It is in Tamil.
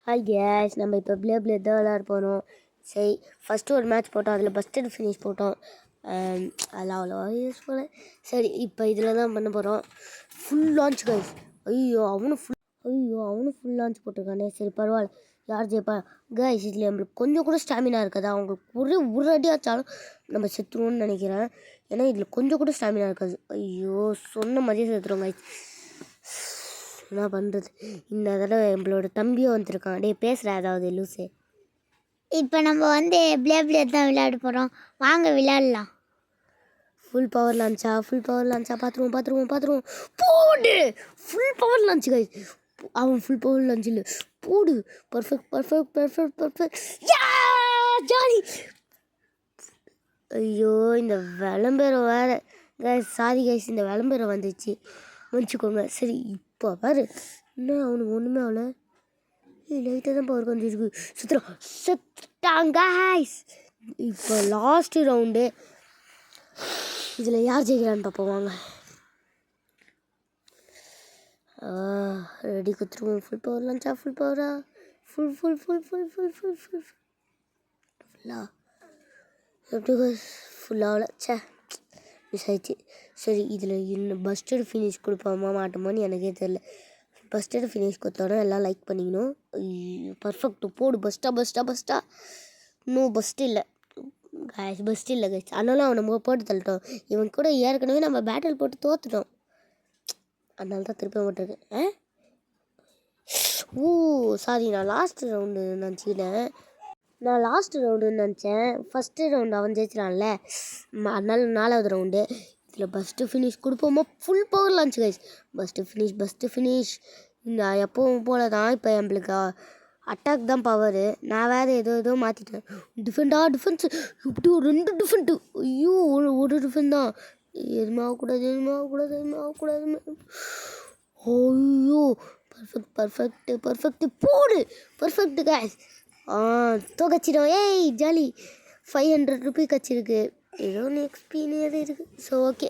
ஹாய் கேஸ், நம்ம இப்போ ப்ளே தான் விளையாட போகிறோம். சரி, ஃபஸ்ட்டு ஒரு மேட்ச் போட்டோம், அதில் பஸ்ட்டு ஃபினிஷ் போட்டோம். அதெல்லாம் அவ்வளோவா யூஸ் போல. சரி, இப்போ இதில் தான் பண்ண போகிறோம். Full launch guys. அவனும் ஃபுல் லான்ச் போட்டிருக்கானே. சரி பரவாயில்ல, யார் ஜெயிப்பா கைஸ்? இதில் நம்மளுக்கு கொஞ்சம் கூட ஸ்டாமினா இருக்காது. அவங்களுக்கு ஒரு அடி ஆச்சாலும் நம்ம செத்துருவோம்னு நினைக்கிறேன். ஏன்னா இதில் கொஞ்சம் கூட ஸ்டாமினா இருக்காது. சொன்ன மாதிரியே செத்துருவோம் கைஸ். என்ன பண்ணுறது? இந்த தடவை நம்மளோட தம்பியும் வந்திருக்கான். டே பேசுகிற ஏதாவது லூஸு. இப்போ நம்ம ப்ளே தான் விளையாட போகிறோம். வாங்க விளையாடலாம். ஃபுல் பவர் லான்ச்சா பார்த்துருவோம் போடு. Full power launch guys. அவன் ஃபுல் பவர் லான்ச் இல்லை, போடு. Perfect jolly. இந்த விளம்பரம் வேறு கைஸ். சாரி கைஸ், இந்த விளம்பரம் வந்துச்சு, முடிச்சுக்கோங்க. சரி இப்போ பாரு, என்ன அவனுக்கு ஒன்றுமே ஆகல. லைட்டாக தான் பவர் கொஞ்சம் இருக்கு. செத்துட்டாங்க கைஸ். இப்போ லாஸ்ட்டு ரவுண்டு. இதில் யார் ஜெயிக்கிறான்னு பார்ப்போம் வாங்க. ரெடி குத்துருவோம். ஃபுல் பவர் லான்ச்சா? ஃபுல் பவரா? ஃபுல்லா எப்படி ஃபுல்லாகல? மிஸ் ஆயிடுச்சு. சரி, இதில் இன்னும் பஸ்டட் ஃபினிஷ் கொடுப்போமா மாட்டோமான்னு எனக்கே தெரில. பஸ்டட் ஃபினிஷ் கொடுத்தோன்னா எல்லாம் லைக் பண்ணிக்கணும். பர்ஃபெக்ட் போடு. பஸ்ட்டா இன்னும் பஸ்ட்டு இல்லை கைஸ். அதனால அவனை நம்ம போட்டு தள்ளிட்டோம். இவன் கூட ஏற்கனவே நம்ம பேட்டில் போட்டு தோற்றுட்டோம். அதனால தான் திருப்பி போட்டிருக்கேன். சாரி, நான் லாஸ்ட் ரவுண்டு நினச்சேன். ஃபஸ்ட்டு ரவுண்டு அவன் ஜெயிச்சிடான்ல, அதனால 4வது ரவுண்டு. இதில் பஸ்ட்டு ஃபினிஷ் கொடுப்போமா? Full power launch guys. First finish. இந்த எப்பவும் போல தான். இப்போ நம்மளுக்கு அட்டாக் தான் பவரு. நான் வேறு ஏதோ மாற்றிட்டேன். டிஃபென்ஸ் இப்படி ஒரு 2 டிஃபெண்ட்டு. ஒரு டிஃபெண்ட் தான். எதுவுமே ஆகக்கூடாது. பர்ஃபெக்ட் போடு. Perfect guys. கச்சிடும். ஜாலி. 500 ருபீ கச்சிருக்கு. ஏதோ ஒன்று எக்ஸ்பீரியர் இருக்குது. So okay.